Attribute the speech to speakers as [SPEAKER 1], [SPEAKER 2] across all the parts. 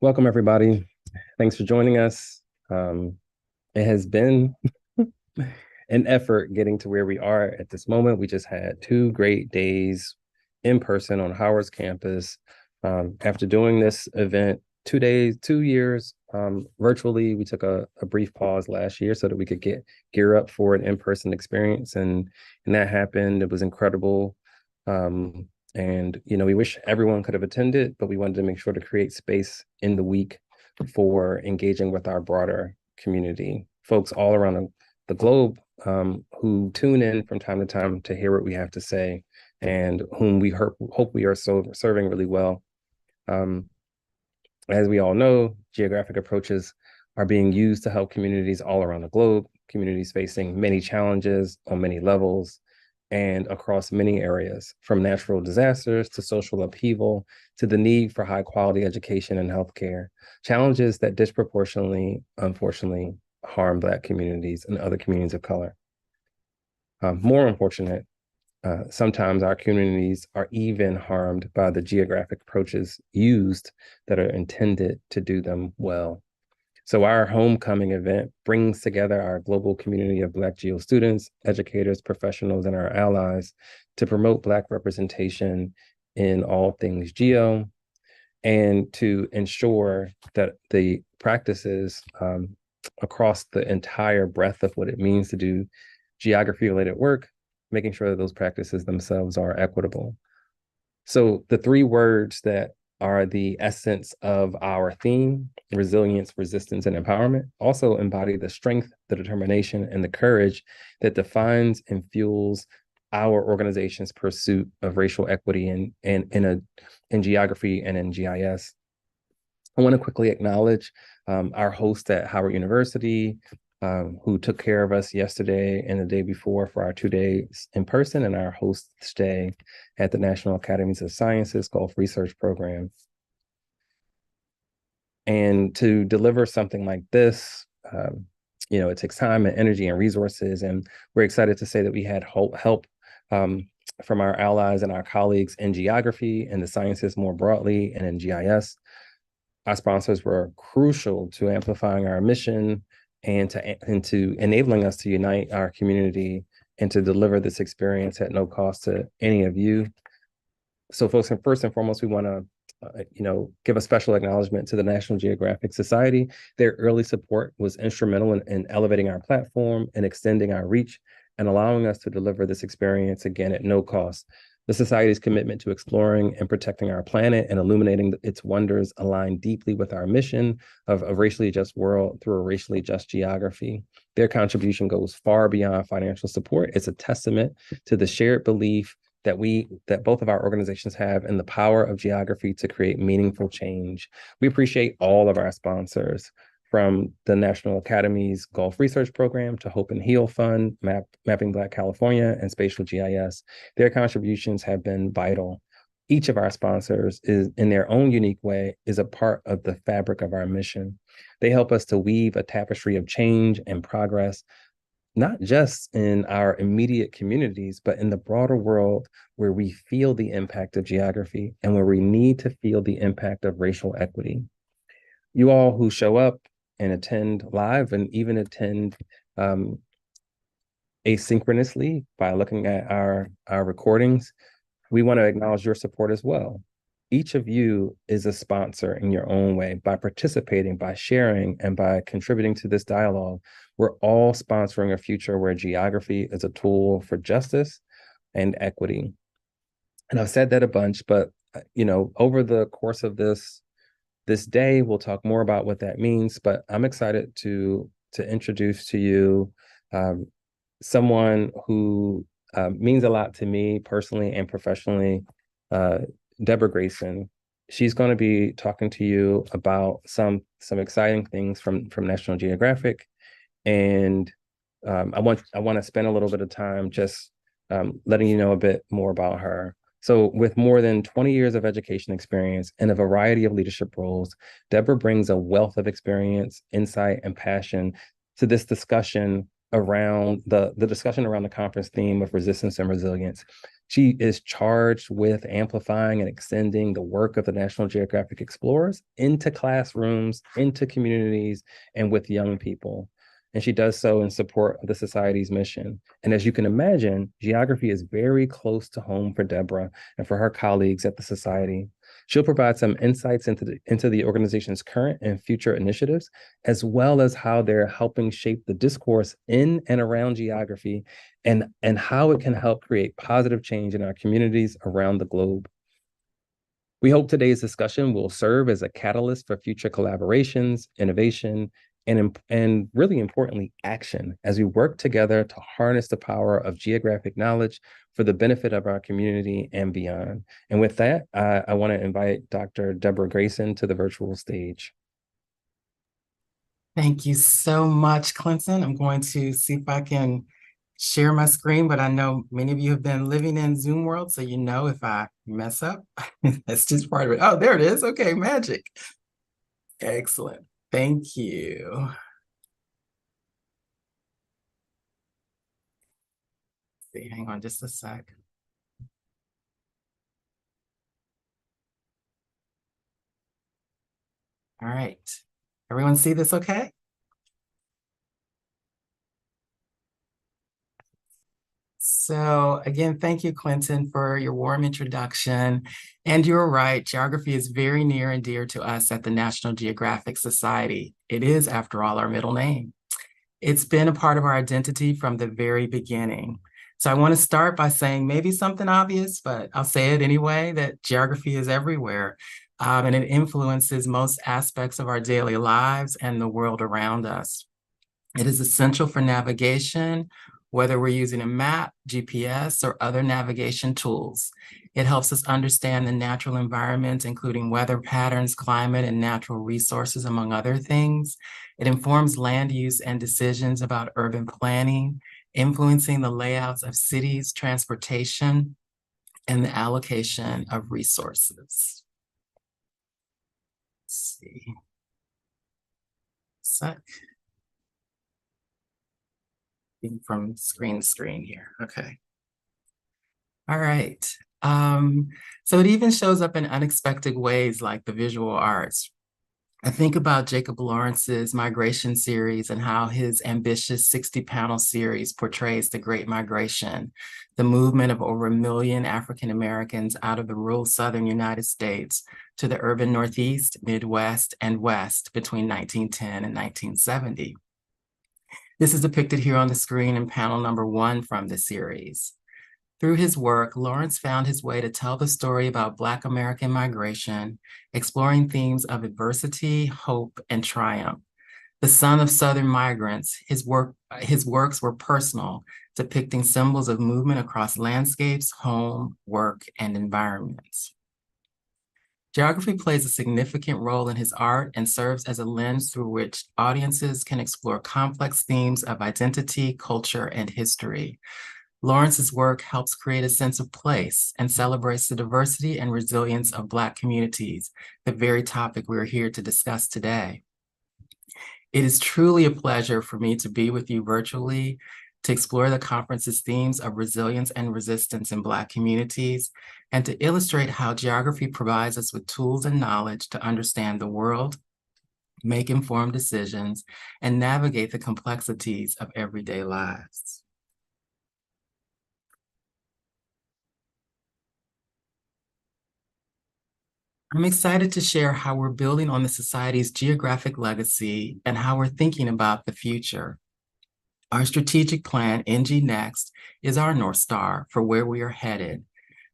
[SPEAKER 1] Welcome, everybody. Thanks for joining us. It has been an effort getting to where we are at this moment. We just had 2 great days in person on Howard's campus. After doing this event 2 days, 2 years virtually, we took a brief pause last year so that we could gear up for an in-person experience, and that happened. It was incredible. And we wish everyone could have attended, but we wanted to make sure to create space in the week for engaging with our broader community, folks all around the globe, who tune in from time to time to hear what we have to say, and whom we hope we are serving really well. Um, as we all know, geographic approaches are being used to help communities all around the globe, communities facing many challenges on many levels and across many areas, from natural disasters to social upheaval to the need for high quality education and healthcare, challenges that disproportionately, unfortunately, harm Black communities and other communities of color. More unfortunate, sometimes our communities are even harmed by the geographic approaches used that are intended to do them well. So our homecoming event brings together our global community of Black GEO students, educators, professionals, and our allies to promote Black representation in all things GEO and to ensure that the practices across the entire breadth of what it means to do geography-related work, making sure that those practices themselves are equitable. So the 3 words that are the essence of our theme, resilience, resistance, and empowerment, also embody the strength, the determination, and the courage that defines and fuels our organization's pursuit of racial equity in geography and in GIS. I want to quickly acknowledge our host at Howard University, who took care of us yesterday and the day before for our 2 days in person, and our host stay at the National Academies of Sciences Gulf Research Program. And to deliver something like this, it takes time and energy and resources, and we're excited to say that we had help from our allies and our colleagues in geography and the sciences more broadly and in GIS. Our sponsors were crucial to amplifying our mission and to enabling us to unite our community and to deliver this experience at no cost to any of you. So folks, and first and foremost, we want to give a special acknowledgement to the National Geographic Society. Their early support was instrumental in elevating our platform and extending our reach and allowing us to deliver this experience again at no cost. The Society's commitment to exploring and protecting our planet and illuminating its wonders align deeply with our mission of a racially just world through a racially just geography. Their contribution goes far beyond financial support. It's a testament to the shared belief that both of our organizations have in the power of geography to create meaningful change. We appreciate all of our sponsors, from the National Academy's Gulf Research Program to Hope and Heal Fund, Mapping Black California, and Spatial GIS. Their contributions have been vital. Each of our sponsors is, in their own unique way, is a part of the fabric of our mission. They help us to weave a tapestry of change and progress, not just in our immediate communities, but in the broader world where we feel the impact of geography and where we need to feel the impact of racial equity. You all who show up and attend live and even attend asynchronously by looking at our recordings, we want to acknowledge your support as well. Each of you is a sponsor in your own way. By participating, by sharing, and by contributing to this dialogue, we're all sponsoring a future where geography is a tool for justice and equity. And I've said that a bunch, but over the course of this day, we'll talk more about what that means. But I'm excited to introduce to you someone who means a lot to me personally and professionally, Deborah Grayson. She's going to be talking to you about some exciting things from National Geographic, and I want to spend a little bit of time just letting you know a bit more about her. So with more than 20 years of education experience and a variety of leadership roles, Deborah brings a wealth of experience, insight, and passion to this discussion around the discussion around the conference theme of resistance and resilience. She is charged with amplifying and extending the work of the National Geographic Explorers into classrooms, into communities, and with young people. And she does so in support of the Society's mission. And as you can imagine, geography is very close to home for Deborah and for her colleagues at the Society. She'll provide some insights into the organization's current and future initiatives, as well as how they're helping shape the discourse in and around geography and how it can help create positive change in our communities around the globe. We hope today's discussion will serve as a catalyst for future collaborations, innovation, and really importantly, action as we work together to harness the power of geographic knowledge for the benefit of our community and beyond. And with that, I want to invite Dr. Deborah Grayson to the virtual stage.
[SPEAKER 2] Thank you so much, Clinton. I'm going to see if I can share my screen, but I know many of you have been living in Zoom world, so you know if I mess up, that's just part of it. Oh, there it is. Okay, magic. Excellent. Thank you. See, hang on just a sec. All right. Everyone see this okay? So again, thank you, Clinton, for your warm introduction. And you're right, geography is very near and dear to us at the National Geographic Society. It is, after all, our middle name. It's been a part of our identity from the very beginning. So I want to start by saying maybe something obvious, but I'll say it anyway, that geography is everywhere. And it influences most aspects of our daily lives and the world around us. It is essential for navigation, whether we're using a map, GPS, or other navigation tools. It helps us understand the natural environment, including weather patterns, climate, and natural resources, among other things. It informs land use and decisions about urban planning, influencing the layouts of cities, transportation, and the allocation of resources. Let's see. Sec. From screen to screen here. Okay. All right. So it even shows up in unexpected ways like the visual arts. I think about Jacob Lawrence's migration series and how his ambitious 60-panel series portrays the Great Migration, the movement of over 1 million African Americans out of the rural southern United States to the urban Northeast, Midwest, and West between 1910 and 1970. This is depicted here on the screen in panel number 1 from the series. Through his work, Lawrence found his way to tell the story about Black American migration, exploring themes of adversity, hope, and triumph. The son of Southern migrants, his works were personal, depicting symbols of movement across landscapes, home, work, and environments. Geography plays a significant role in his art and serves as a lens through which audiences can explore complex themes of identity, culture, and history. Lawrence's work helps create a sense of place and celebrates the diversity and resilience of Black communities, the very topic we're here to discuss today. It is truly a pleasure for me to be with you virtually to explore the conference's themes of resilience and resistance in Black communities, and to illustrate how geography provides us with tools and knowledge to understand the world, make informed decisions, and navigate the complexities of everyday lives. I'm excited to share how we're building on the Society's geographic legacy and how we're thinking about the future. Our strategic plan, NG Next, is our North Star for where we are headed.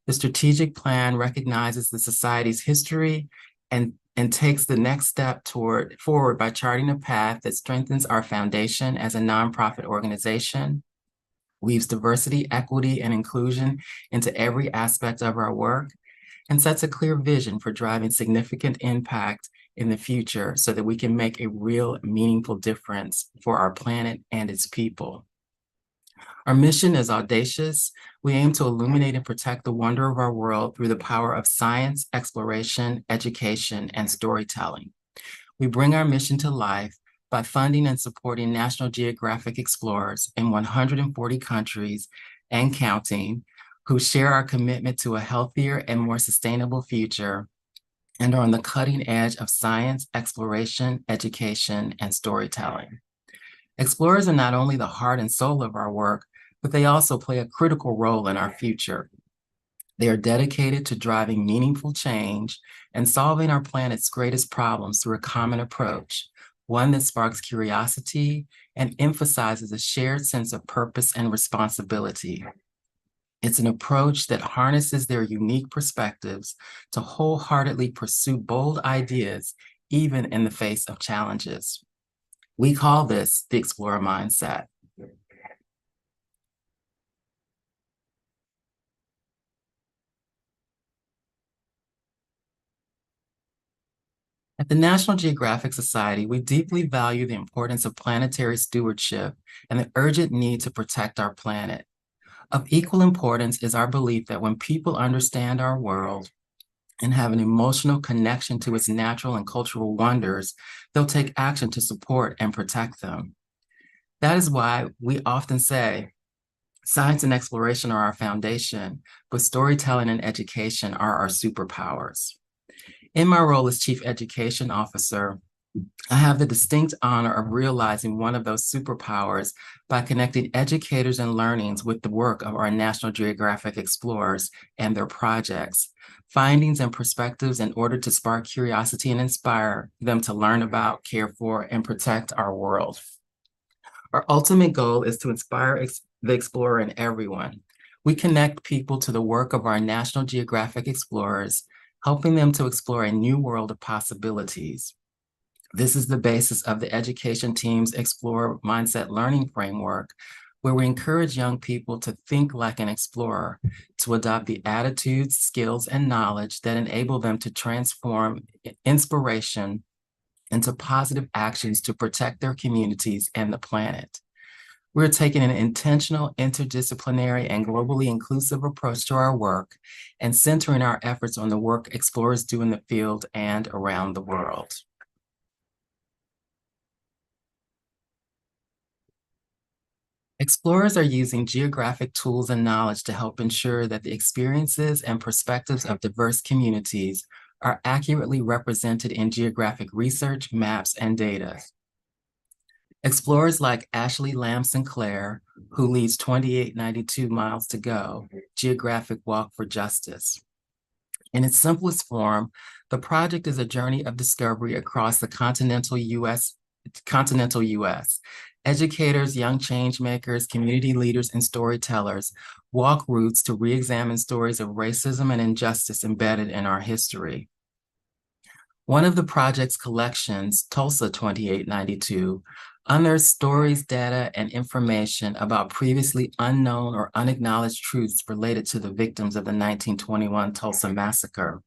[SPEAKER 2] The strategic plan recognizes the Society's history and takes the next step forward by charting a path that strengthens our foundation as a nonprofit organization, weaves diversity, equity, and inclusion into every aspect of our work, and sets a clear vision for driving significant impact in the future so that we can make a real meaningful difference for our planet and its people. Our mission is audacious. We aim to illuminate and protect the wonder of our world through the power of science, exploration, education, and storytelling. We bring our mission to life by funding and supporting National Geographic explorers in 140 countries and counting, who share our commitment to a healthier and more sustainable future and are on the cutting edge of science, exploration, education, and storytelling. Explorers are not only the heart and soul of our work, but they also play a critical role in our future. They are dedicated to driving meaningful change and solving our planet's greatest problems through a common approach, one that sparks curiosity and emphasizes a shared sense of purpose and responsibility. It's an approach that harnesses their unique perspectives to wholeheartedly pursue bold ideas, even in the face of challenges. We call this the explorer mindset. At the National Geographic Society, we deeply value the importance of planetary stewardship and the urgent need to protect our planet. Of equal importance is our belief that when people understand our world and have an emotional connection to its natural and cultural wonders, they'll take action to support and protect them. That is why we often say science and exploration are our foundation, but storytelling and education are our superpowers. In my role as Chief Education Officer, I have the distinct honor of realizing one of those superpowers by connecting educators and learnings with the work of our National Geographic explorers and their projects, findings and perspectives in order to spark curiosity and inspire them to learn about, care for, and protect our world. Our ultimate goal is to inspire the explorer in everyone. We connect people to the work of our National Geographic explorers, helping them to explore a new world of possibilities. This is the basis of the education team's Explorer Mindset Learning Framework, where we encourage young people to think like an explorer, to adopt the attitudes, skills, and knowledge that enable them to transform inspiration into positive actions to protect their communities and the planet. We're taking an intentional, interdisciplinary, and globally inclusive approach to our work and centering our efforts on the work explorers do in the field and around the world. Explorers are using geographic tools and knowledge to help ensure that the experiences and perspectives of diverse communities are accurately represented in geographic research, maps, and data. Explorers like Ashley Lamb Sinclair, who leads 2892 Miles to Go, Geographic Walk for Justice. In its simplest form, the project is a journey of discovery across the continental US. Educators, young change makers, community leaders, and storytellers walk routes to re-examine stories of racism and injustice embedded in our history. One of the project's collections, Tulsa 2892, unearths stories, data, and information about previously unknown or unacknowledged truths related to the victims of the 1921 Tulsa Massacre,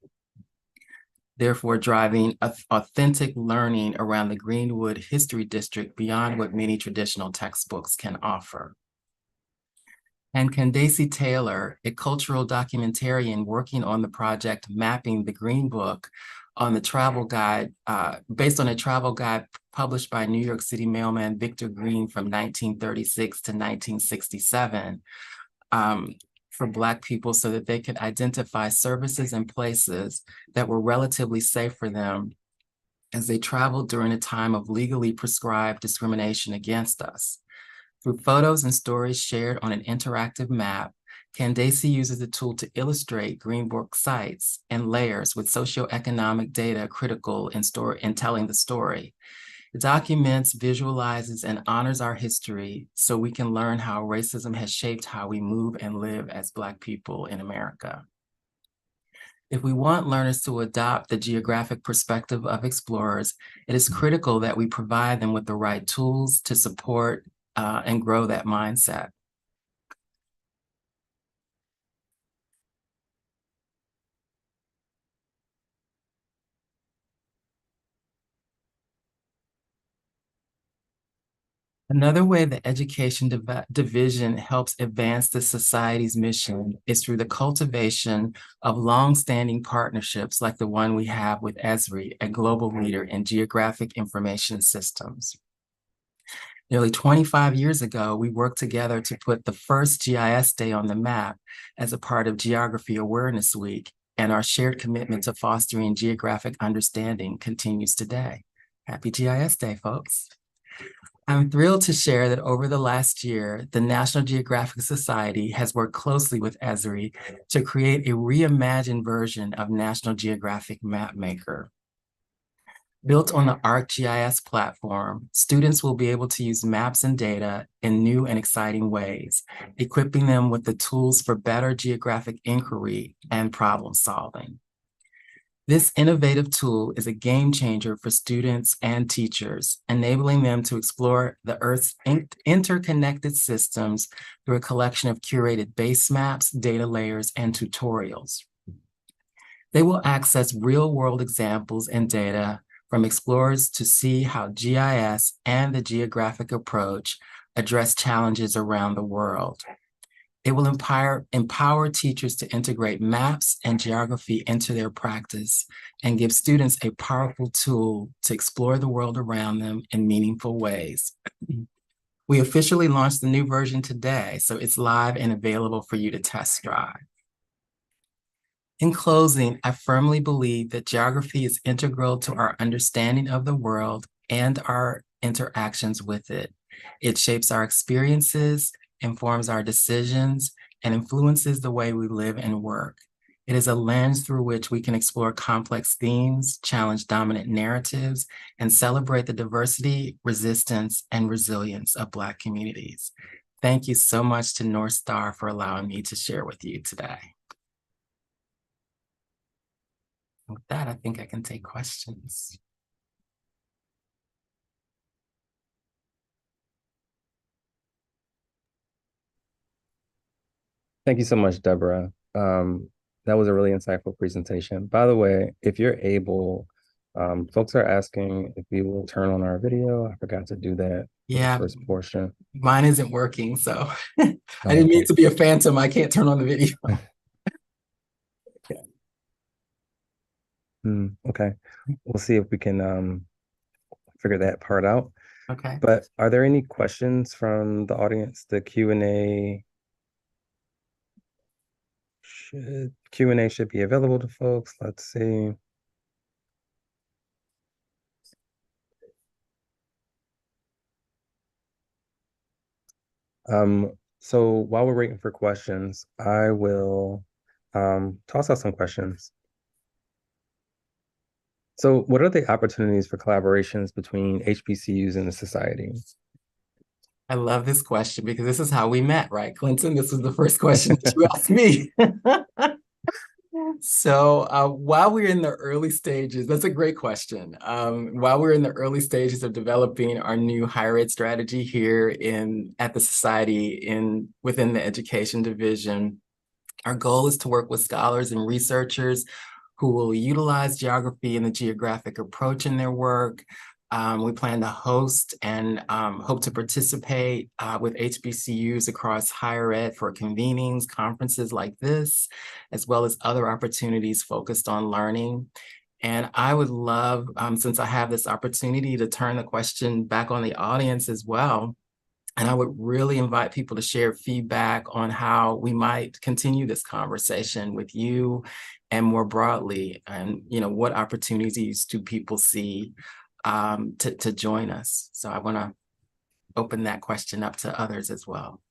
[SPEAKER 2] therefore driving authentic learning around the Greenwood History District beyond what many traditional textbooks can offer. And Candace Taylor, a cultural documentarian working on the project Mapping the Green Book on the travel guide, based on a travel guide published by New York City mailman Victor Green from 1936 to 1967, for Black people so that they could identify services and places that were relatively safe for them as they traveled during a time of legally prescribed discrimination against us. Through photos and stories shared on an interactive map, Candace uses the tool to illustrate Green Book sites and layers with socioeconomic data critical in telling the story. It documents, visualizes, and honors our history so we can learn how racism has shaped how we move and live as Black people in America. If we want learners to adopt the geographic perspective of explorers, it is critical that we provide them with the right tools to support and grow that mindset. Another way the Education Division helps advance the society's mission is through the cultivation of long-standing partnerships like the one we have with Esri, a global leader in geographic information systems. Nearly 25 years ago, we worked together to put the first GIS Day on the map as a part of Geography Awareness Week, and our shared commitment to fostering geographic understanding continues today. Happy GIS Day, folks. I'm thrilled to share that over the last year, the National Geographic Society has worked closely with Esri to create a reimagined version of National Geographic MapMaker. Built on the ArcGIS platform, students will be able to use maps and data in new and exciting ways, equipping them with the tools for better geographic inquiry and problem solving. This innovative tool is a game changer for students and teachers, enabling them to explore the Earth's interconnected systems through a collection of curated base maps, data layers, and tutorials. They will access real-world examples and data from explorers to see how GIS and the geographic approach address challenges around the world. It will empower teachers to integrate maps and geography into their practice and give students a powerful tool to explore the world around them in meaningful ways. We officially launched the new version today, so it's live and available for you to test drive. In closing, I firmly believe that geography is integral to our understanding of the world and our interactions with it. It shapes our experiences, informs our decisions, and influences the way we live and work. It is a lens through which we can explore complex themes, challenge dominant narratives, and celebrate the diversity, resistance, and resilience of Black communities. Thank you so much to North Star for allowing me to share with you today. With that, I think I can take questions.
[SPEAKER 1] Thank you so much, Deborah. That was a really insightful presentation. By the way, if you're able, folks are asking if we will turn on our video. I forgot to do that for the
[SPEAKER 2] Yeah,
[SPEAKER 1] first portion.
[SPEAKER 2] mine isn't working, so I
[SPEAKER 1] Oh,
[SPEAKER 2] didn't mean
[SPEAKER 1] okay.
[SPEAKER 2] to be a phantom. I can't turn on the video.
[SPEAKER 1] Okay. We'll see if we can figure that part out.
[SPEAKER 2] Okay.
[SPEAKER 1] But are there any questions from the audience? The Q&A should be available to folks. Let's see. So while we're waiting for questions, I will toss out some questions. So what are the opportunities for collaborations between HBCUs and the society?
[SPEAKER 2] I love this question because this is how we met, right, Clinton? This was the first question that you asked me. So while we're in the early stages, that's a great question. While we're in the early stages of developing our new higher ed strategy here at the society within the education division, our goal is to work with scholars and researchers who will utilize geography and the geographic approach in their work. We plan to host and hope to participate with HBCUs across higher ed for convenings, conferences like this, as well as other opportunities focused on learning. And I would love, since I have this opportunity, to turn the question back on the audience as well. And I would really invite people to share feedback on how we might continue this conversation with you and more broadly, and what opportunities do people see to join us. So I want to open that question up to others as well.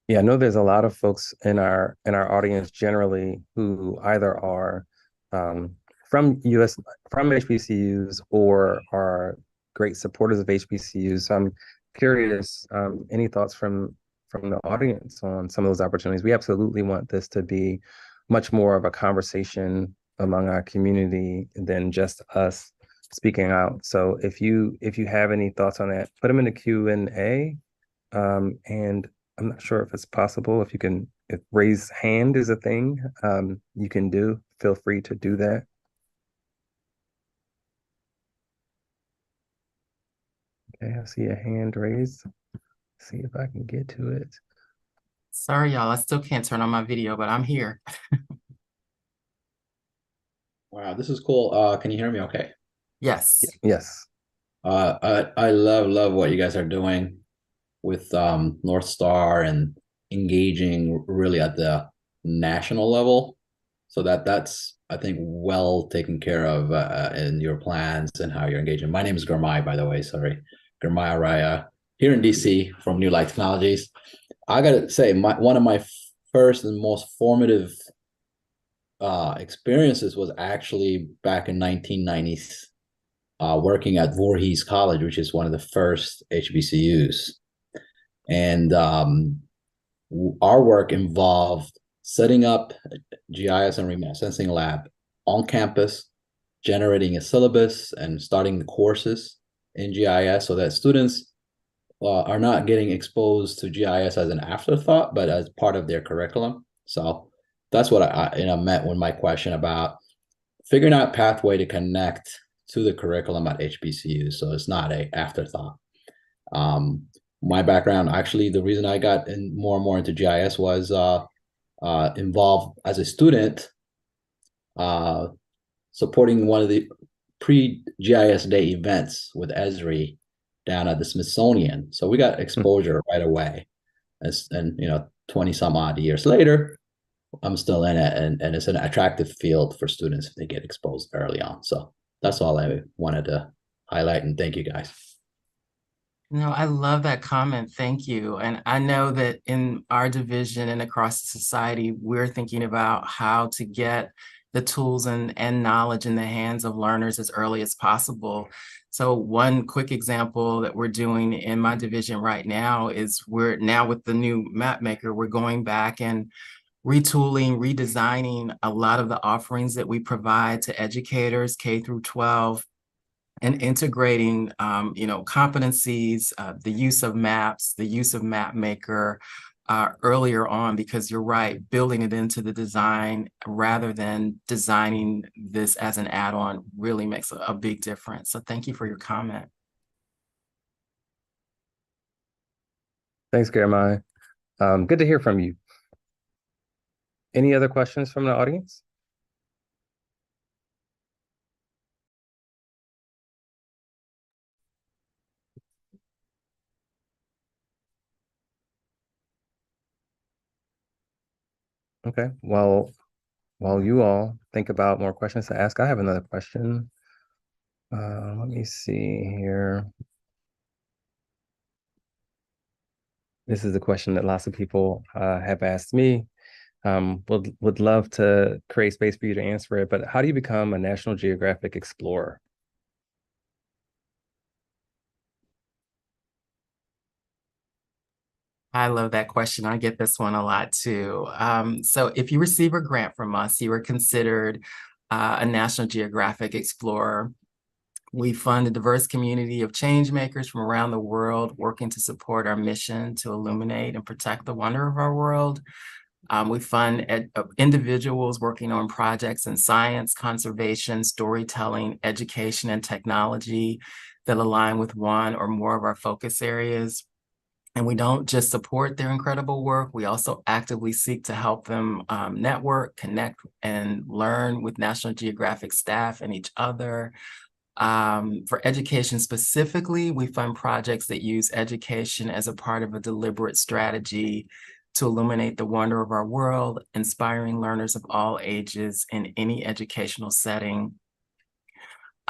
[SPEAKER 1] Yeah, I know there's a lot of folks in our audience generally who either are um, from HBCUs or are great supporters of HBCUs. So I'm curious, any thoughts from the audience on some of those opportunities? We absolutely want this to be much more of a conversation among our community than just us speaking out. So if you have any thoughts on that, put them in the Q&A. And I'm not sure if it's possible, if raise hand is a thing, you can do, feel free to do that. Okay, I see a hand raised. See if I can get to it.
[SPEAKER 2] Sorry, y'all, I still can't turn on my video, but I'm here.
[SPEAKER 3] Wow, this is cool. Can you hear me okay?
[SPEAKER 2] Yes.
[SPEAKER 1] Yes.
[SPEAKER 3] I love what you guys are doing with North Star and engaging really at the national level. So that's I think well taken care of in your plans and how you're engaging. My name is Gurmai, by the way. Sorry, Gurmai Araya here in DC from New Light Technologies. I gotta say, one of my first and most formative experiences was actually back in 1990s, working at Voorhees College, which is one of the first HBCUs. And our work involved setting up GIS and remote sensing lab on campus, generating a syllabus and starting the courses in GIS so that students are not getting exposed to GIS as an afterthought, but as part of their curriculum. So that's what I meant with my question about figuring out pathway to connect to the curriculum at HBCU. So it's not a afterthought. Um, my background, actually, the reason I got in more and more into GIS was involved as a student, uh, supporting one of the pre-GIS Day events with Esri down at the Smithsonian. So we got exposure right away. And 20 some odd years later, I'm still in it, and it's an attractive field for students if they get exposed early on. So that's all I wanted to highlight, and thank you guys.
[SPEAKER 2] No, I love that comment. Thank you. And I know that in our division and across the society, we're thinking about how to get the tools and knowledge in the hands of learners as early as possible. So one quick example that we're doing in my division right now is we're now with the new map maker, we're going back and retooling, redesigning a lot of the offerings that we provide to educators K through 12 and integrating, competencies, the use of maps, the use of map maker earlier on, because you're right, building it into the design rather than designing this as an add-on really makes a big difference. So thank you for your comment.
[SPEAKER 1] Thanks, Jeremiah. Good to hear from you. Any other questions from the audience? Okay, well, while you all think about more questions to ask, I have another question. Let me see here. This is a question that lots of people have asked me. Would love to create space for you to answer it, but how do you become a National Geographic explorer?
[SPEAKER 2] I love that question. I get this one a lot too. So if you receive a grant from us, you are considered a National Geographic explorer. We fund a diverse community of change makers from around the world working to support our mission to illuminate and protect the wonder of our world. We fund individuals working on projects in science, conservation, storytelling, education, and technology that align with one or more of our focus areas. And we don't just support their incredible work, we also actively seek to help them network, connect, and learn with National Geographic staff and each other. For education specifically, we fund projects that use education as a part of a deliberate strategy to illuminate the wonder of our world, inspiring learners of all ages in any educational setting.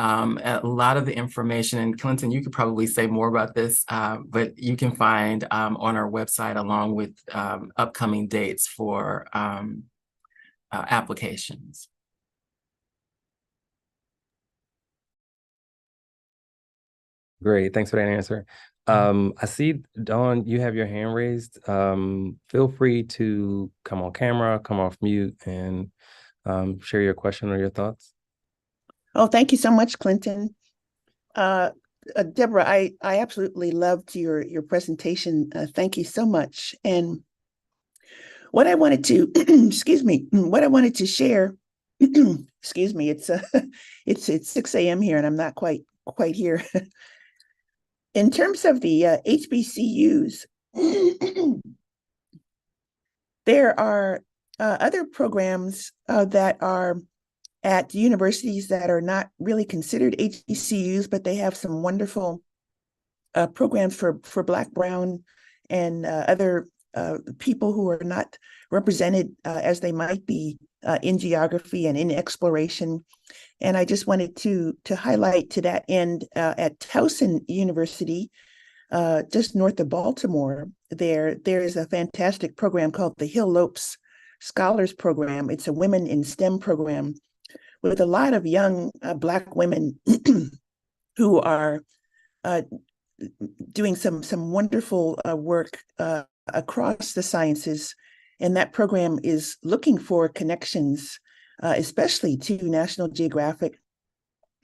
[SPEAKER 2] A lot of the information, and Clinton, you could probably say more about this, but you can find on our website along with upcoming dates for applications.
[SPEAKER 1] Great, thanks for that answer. I see, Dawn, you have your hand raised. Feel free to come on camera, come off mute, and share your question or your thoughts.
[SPEAKER 4] Oh, thank you so much, Clinton. Deborah, I absolutely loved your presentation. Thank you so much. And what I wanted to, excuse me, what I wanted to share, excuse me, it's 6 a.m. here and I'm not quite here. In terms of the HBCUs, there are other programs that are at universities that are not really considered HBCUs, but they have some wonderful programs for Black, Brown, and other people who are not represented as they might be in geography and in exploration. And I just wanted to highlight to that end at Towson University, just north of Baltimore, there is a fantastic program called the Hill Lopes Scholars Program. It's a women in STEM program with a lot of young Black women who are doing some wonderful work across the sciences. And that program is looking for connections, especially to National Geographic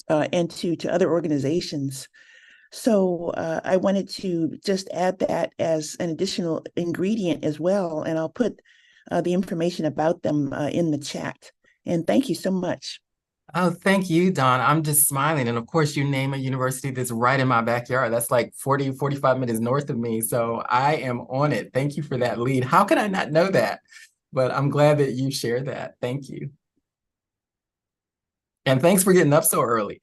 [SPEAKER 4] and to other organizations. So I wanted to just add that as an additional ingredient as well. And I'll put the information about them in the chat. And thank you so much.
[SPEAKER 2] Oh, thank you, Dawn. I'm just smiling. And of course, you name a university that's right in my backyard. That's like 45 minutes north of me. So I am on it. Thank you for that lead. How could I not know that? But I'm glad that you shared that. Thank you. And thanks for getting up so early.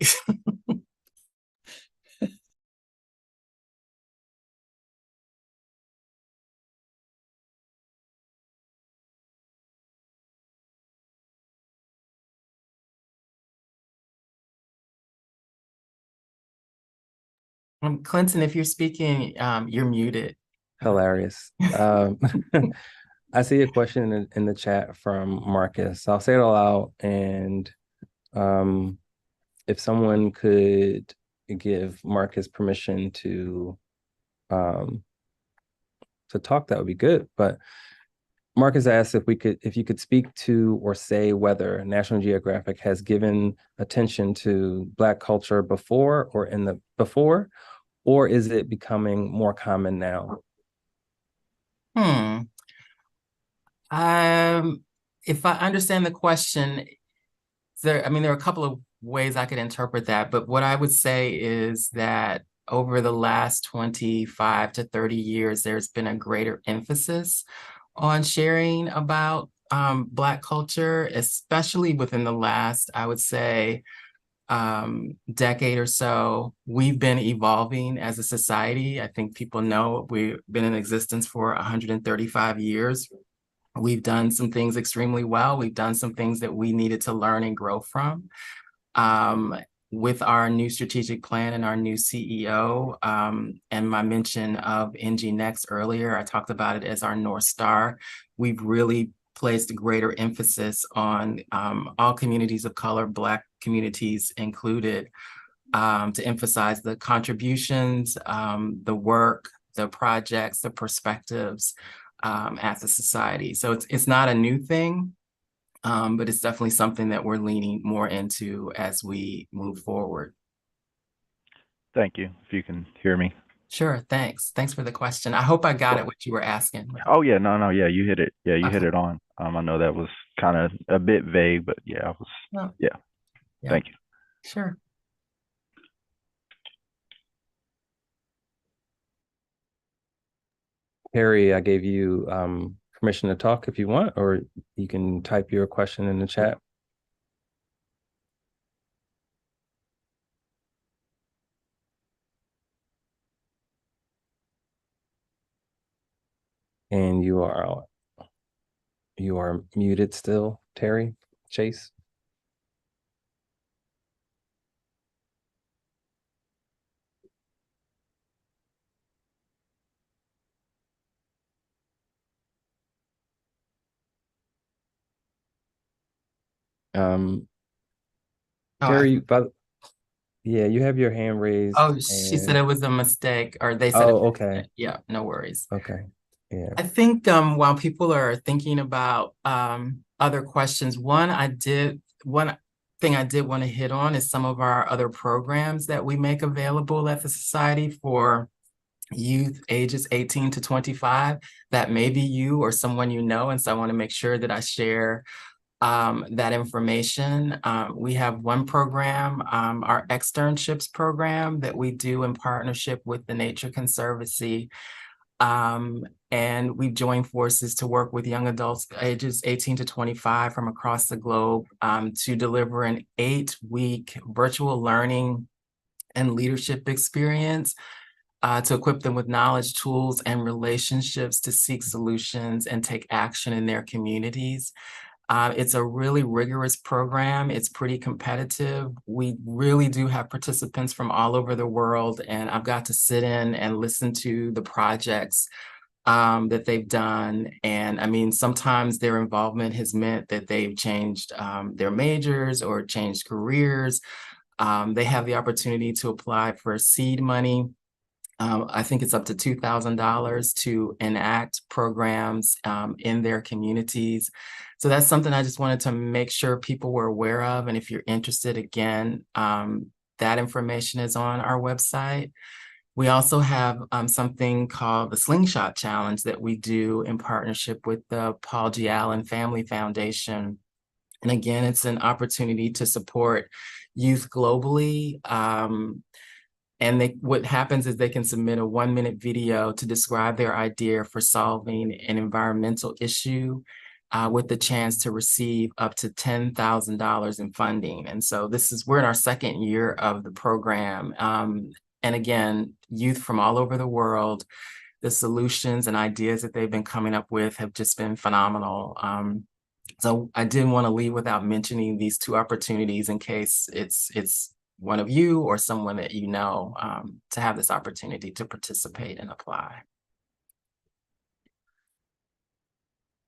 [SPEAKER 2] Clinton, if you're speaking, you're muted.
[SPEAKER 1] Hilarious. I see a question in the chat from Marcus. I'll say it aloud, and if someone could give Marcus permission to talk, that would be good. But Marcus asked if you could speak to or say whether National Geographic has given attention to Black culture before, or is it becoming more common now?
[SPEAKER 2] If I understand the question, there are a couple of ways I could interpret that, but what I would say is that over the last 25 to 30 years, there's been a greater emphasis on sharing about Black culture, especially within the last, I would say, decade or so. We've been evolving as a society. I think people know we've been in existence for 135 years. We've done some things extremely well. We've done some things that we needed to learn and grow from. With our new strategic plan and our new CEO, and my mention of NG Next earlier, I talked about it as our North Star. We've really placed greater emphasis on all communities of color, Black communities included, to emphasize the contributions, the work, the projects, the perspectives at the society. So it's not a new thing. But it's definitely something that we're leaning more into as we move forward.
[SPEAKER 5] Thank you. If you can hear me.
[SPEAKER 2] Sure. Thanks. Thanks for the question. I hope I got it, what you were asking.
[SPEAKER 5] Oh, yeah. No. Yeah, you hit it. Yeah, you hit it on. I know that was kind of a bit vague, but yeah, yeah. Thank you.
[SPEAKER 2] Sure.
[SPEAKER 1] Harry, I gave you permission to talk if you want, or you can type your question in the chat. And you are muted still, Terry Chase. Terry, yeah, you have your hand raised.
[SPEAKER 2] Oh, she said it was a mistake, or they said.
[SPEAKER 1] Oh, okay.
[SPEAKER 2] Yeah, no worries.
[SPEAKER 1] Okay. Yeah.
[SPEAKER 2] I think while people are thinking about other questions, one thing I did want to hit on is some of our other programs that we make available at the Society for youth ages 18 to 25. That may be you or someone you know, and so I want to make sure that I share that information. We have one program, our externships program, that we do in partnership with the Nature Conservancy. And we've joined forces to work with young adults ages 18 to 25 from across the globe to deliver an 8-week virtual learning and leadership experience to equip them with knowledge, tools, and relationships to seek solutions and take action in their communities. It's a really rigorous program. It's pretty competitive. We really do have participants from all over the world, and I've got to sit in and listen to the projects that they've done. And I mean, sometimes their involvement has meant that they've changed their majors or changed careers. They have the opportunity to apply for seed money. I think it's up to $2,000 to enact programs in their communities. So that's something I just wanted to make sure people were aware of. And if you're interested, again, that information is on our website. We also have something called the Slingshot Challenge that we do in partnership with the Paul G. Allen Family Foundation. And again, it's an opportunity to support youth globally. And what happens is they can submit a 1-minute video to describe their idea for solving an environmental issue with the chance to receive up to $10,000 in funding. And so we're in our second year of the program. And again, youth from all over the world, the solutions and ideas that they've been coming up with have just been phenomenal. So I didn't want to leave without mentioning these 2 opportunities in case it's one of you or someone that you know to have this opportunity to participate and apply.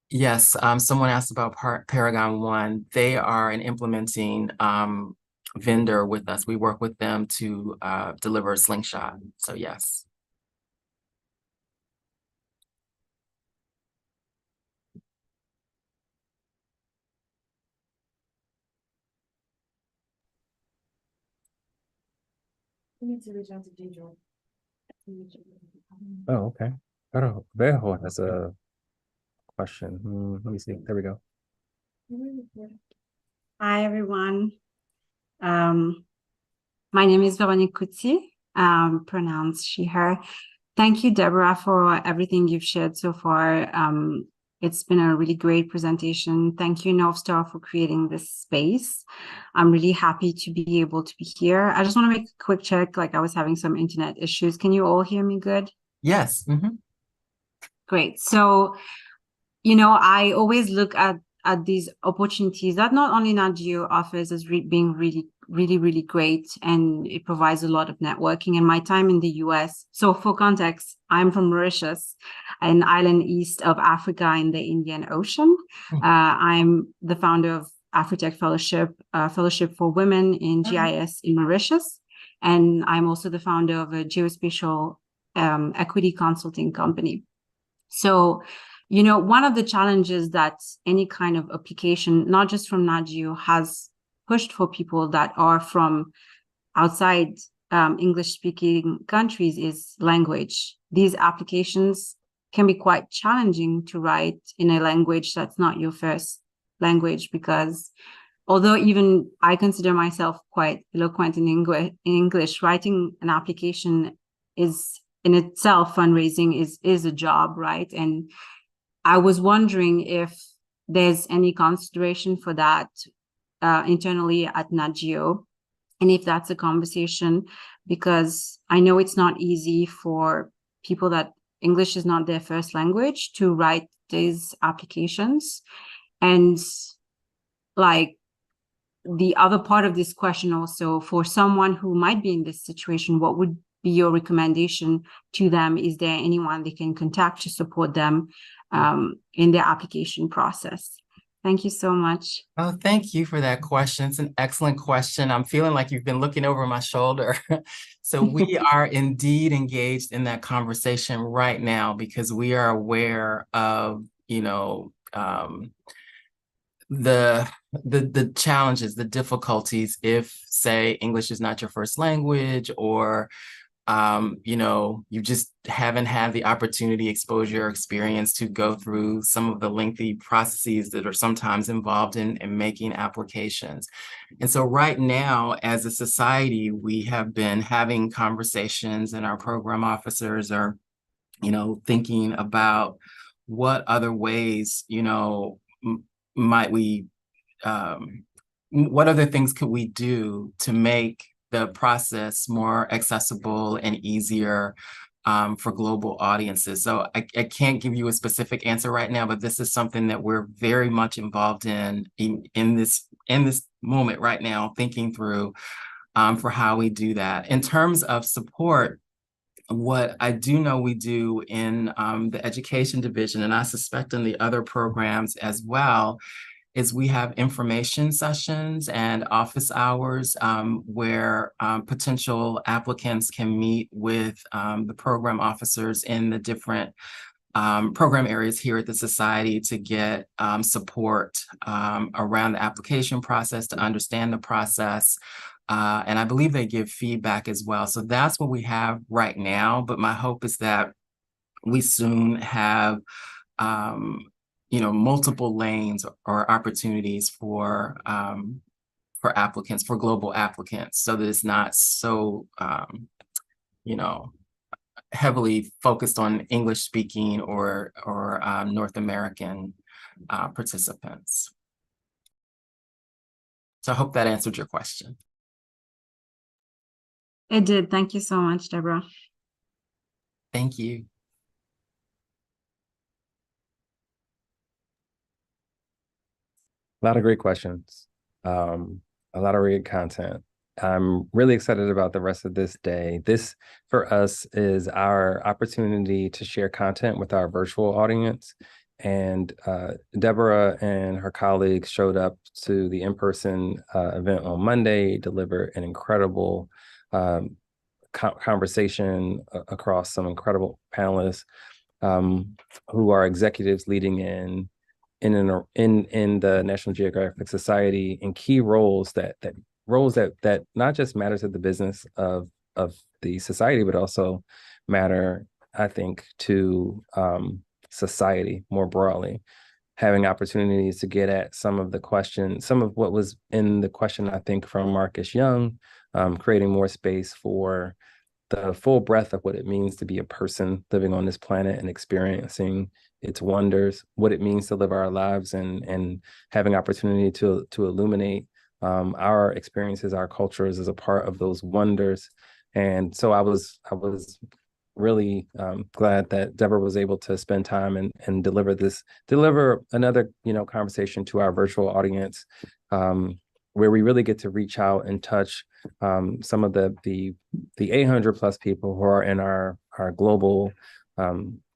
[SPEAKER 2] Yes, someone asked about Paragon One. They are an implementing vendor with us. We work with them to deliver a Slingshot. So yes.
[SPEAKER 6] We need to reach out to Deidre.
[SPEAKER 1] Oh, okay. Bejo has a question. Let me see. There we go.
[SPEAKER 6] Hi, everyone. My name is Veronique Kuti, pronounced she, her. Thank you, Deborah, for everything you've shared so far. It's been a really great presentation. Thank you, North Star, for creating this space. I'm really happy to be able to be here. I just want to make a quick check, like I was having some internet issues. Can you all hear me good?
[SPEAKER 2] Yes. Mm-hmm.
[SPEAKER 6] Great. So, I always look at these opportunities that not only Nat Geo offers as being really, really, really great, and it provides a lot of networking. And my time in the US, so for context, I'm from Mauritius, an island east of Africa in the Indian Ocean. I'm the founder of Afrotech Fellowship for Women in GIS in Mauritius. And I'm also the founder of a geospatial equity consulting company. So, one of the challenges that any kind of application, not just from Nat Geo, has pushed for people that are from outside English-speaking countries is language. These applications can be quite challenging to write in a language that's not your first language, because although even I consider myself quite eloquent in English, writing an application is in itself, fundraising is a job, right? And I was wondering if there's any consideration for that internally at Nat Geo, and if that's a conversation, because I know it's not easy for people that English is not their first language to write these applications. And like the other part of this question also, for someone who might be in this situation, what would be your recommendation to them? Is there anyone they can contact to support them in their application process? Thank you so much.
[SPEAKER 2] Oh, thank you for that question. It's an excellent question. I'm feeling like you've been looking over my shoulder. So we are indeed engaged in that conversation right now, because we are aware of, the challenges, the difficulties if, say, English is not your first language, or you just haven't had the opportunity, exposure, or experience to go through some of the lengthy processes that are sometimes involved in making applications. And so right now, as a society, we have been having conversations, and our program officers are thinking about what other ways, might we, what other things could we do to make the process more accessible and easier for global audiences. So I can't give you a specific answer right now, but this is something that we're very much involved in this moment right now, thinking through for how we do that. In terms of support, what I do know we do in the education division, and I suspect in the other programs as well, is we have information sessions and office hours where potential applicants can meet with the program officers in the different program areas here at the Society to get support around the application process, to understand the process. And I believe they give feedback as well. So that's what we have right now. But my hope is that we soon have multiple lanes or opportunities for applicants, for global applicants, so that it's not so heavily focused on English speaking or North American participants. So I hope that answered your question.
[SPEAKER 6] It did. Thank you so much, Deborah.
[SPEAKER 2] Thank you.
[SPEAKER 1] A lot of great questions, a lot of great content. I'm really excited about the rest of this day. This, for us, is our opportunity to share content with our virtual audience. And Deborah and her colleagues showed up to the in-person event on Monday, delivered an incredible conversation across some incredible panelists who are executives leading in the National Geographic Society in key roles that not just matter to the business of the society, but also matter, I think, to society more broadly. Having opportunities to get at some of what was in the question, I think, from Marcus Young, creating more space for the full breadth of what it means to be a person living on this planet and experiencing its wonders, what it means to live our lives, and having opportunity to illuminate our experiences, our cultures as a part of those wonders. And so I was really glad that Deborah was able to spend time and deliver another conversation to our virtual audience, where we really get to reach out and touch some of the 800 plus people who are in our global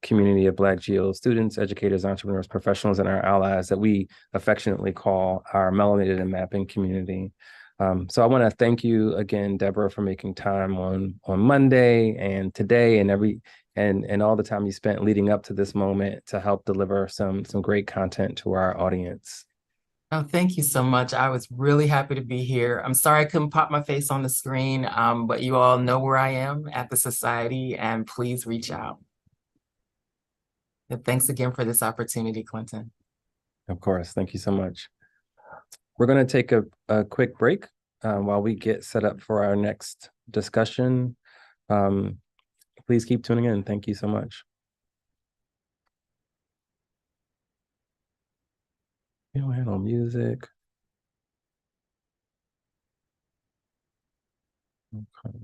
[SPEAKER 1] community of Black GEO students, educators, entrepreneurs, professionals, and our allies that we affectionately call our melanated and mapping community. So I want to thank you again, Deborah, for making time on Monday and today and all the time you spent leading up to this moment to help deliver some great content to our audience.
[SPEAKER 2] Oh, thank you so much. I was really happy to be here. I'm sorry I couldn't pop my face on the screen, but you all know where I am at the Society, and please reach out. And thanks again for this opportunity, Clinton.
[SPEAKER 1] Of course. Thank you so much. We're going to take a quick break while we get set up for our next discussion. Please keep tuning in. Thank you so much. Handle music. Okay.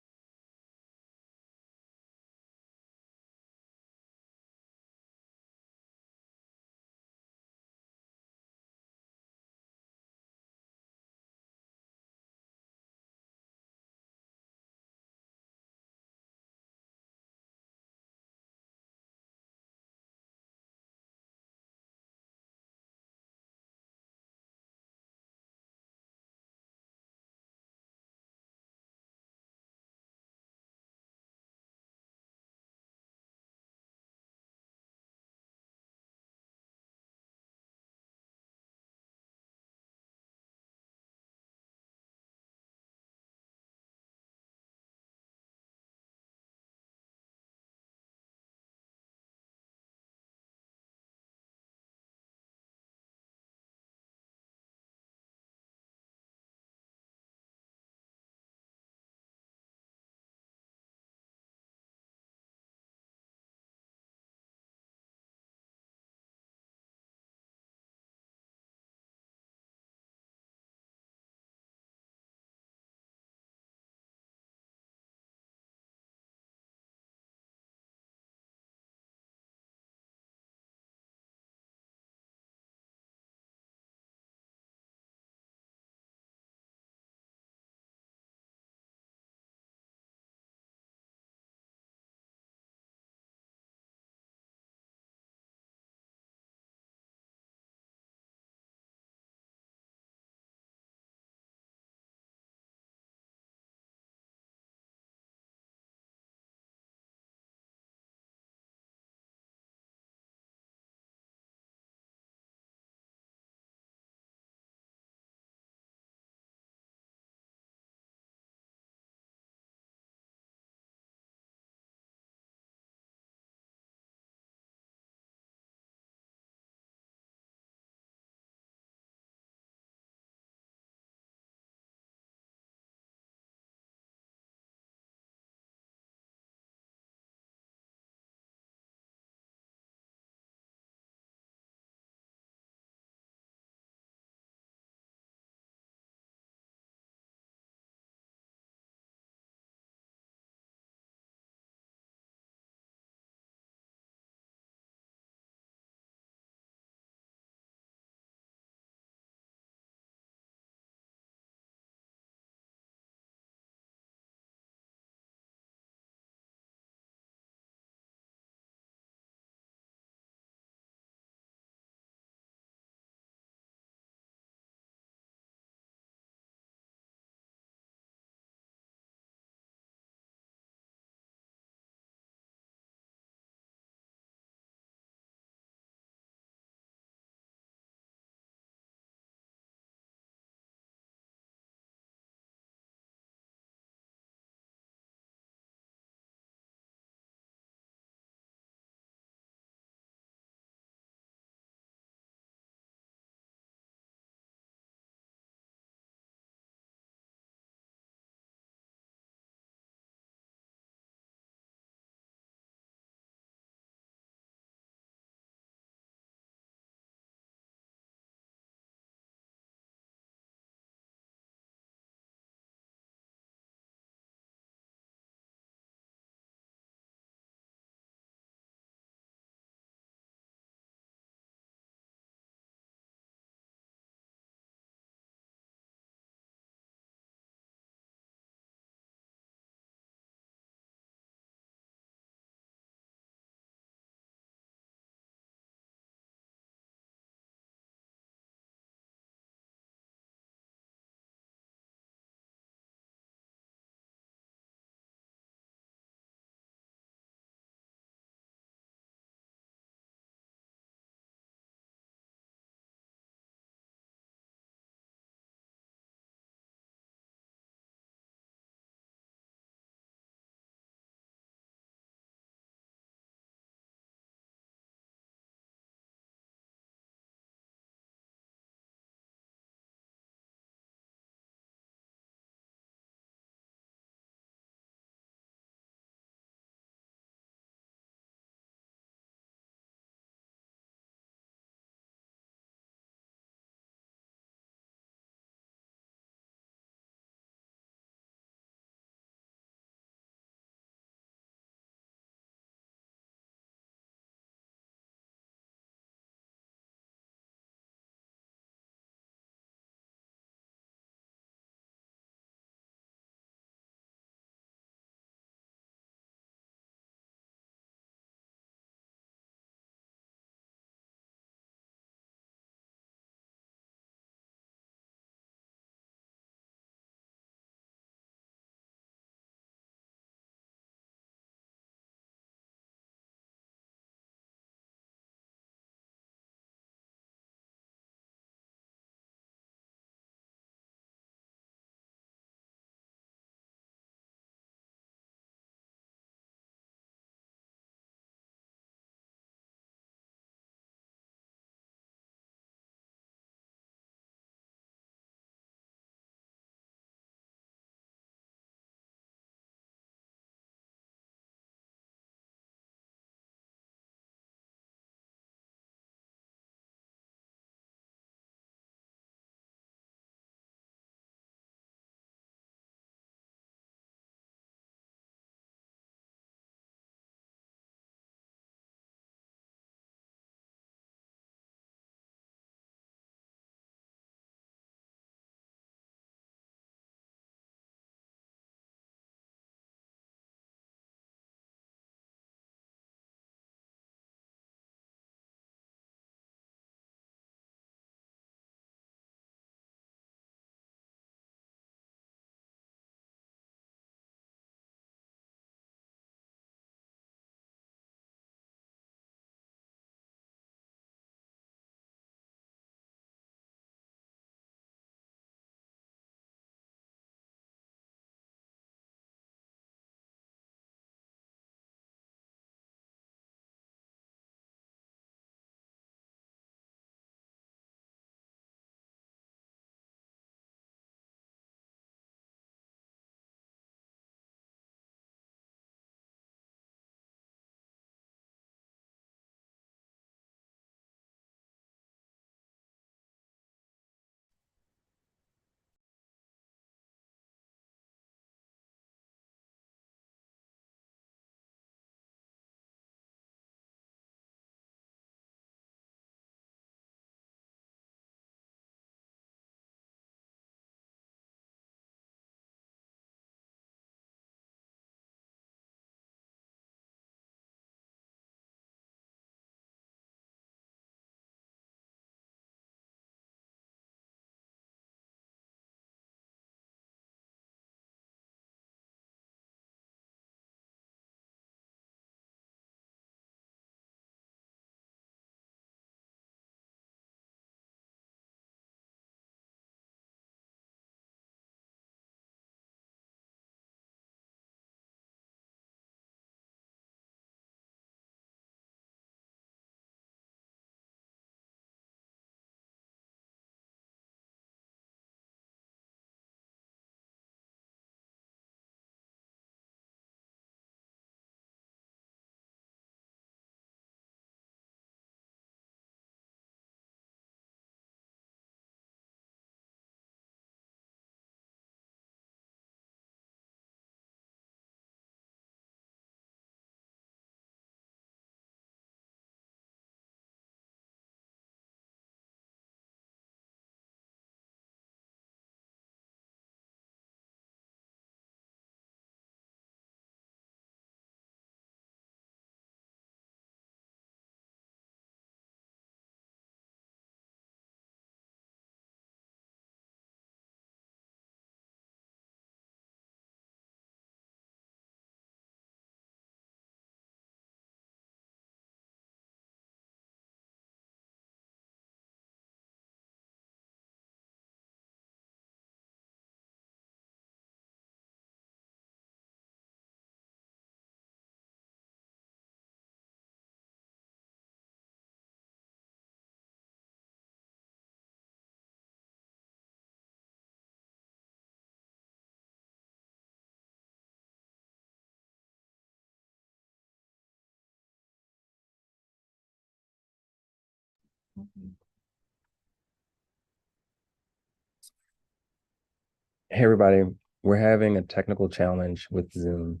[SPEAKER 1] Hey, everybody, we're having a technical challenge with Zoom.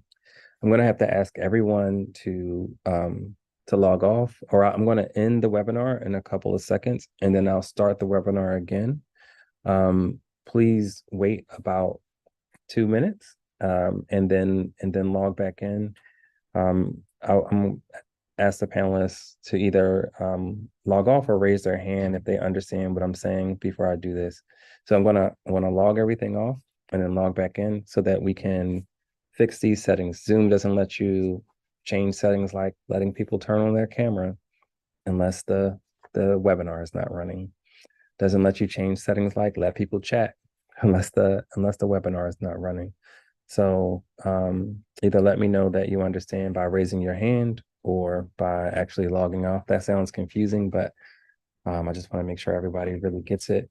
[SPEAKER 1] I'm going to have to ask everyone to log off, or I'm going to end the webinar in a couple of seconds, and then I'll start the webinar again. Please wait about 2 minutes, and then log back in. I'm ask the panelists to either log off or raise their hand if they understand what I'm saying before I do this. So I'm gonna log everything off and then log back in so that we can fix these settings. Zoom doesn't let you change settings like letting people turn on their camera unless the webinar is not running. Doesn't let you change settings like let people chat unless the webinar is not running. So either let me know that you understand by raising your hand or by actually logging off. That sounds confusing, but I just want to make sure everybody really gets it.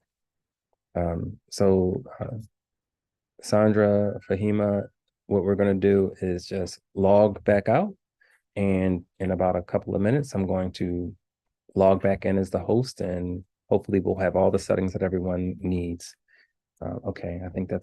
[SPEAKER 1] Sandra, Fahima, what we're going to do is just log back out. And in about a couple of minutes, I'm going to log back in as the host, and hopefully we'll have all the settings that everyone needs. Okay, I think that's